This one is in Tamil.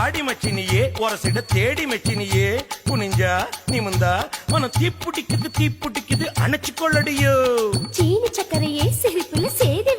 வாடி மச்சினியே ஒரசிட தேடி மச்சினியே குனிஞ்சா நிமிந்தா மனம் தீப்புடிக்குது அணைச்சு கொள்ளடியோ சீனி சக்கரையே சிரிப்புல சேதி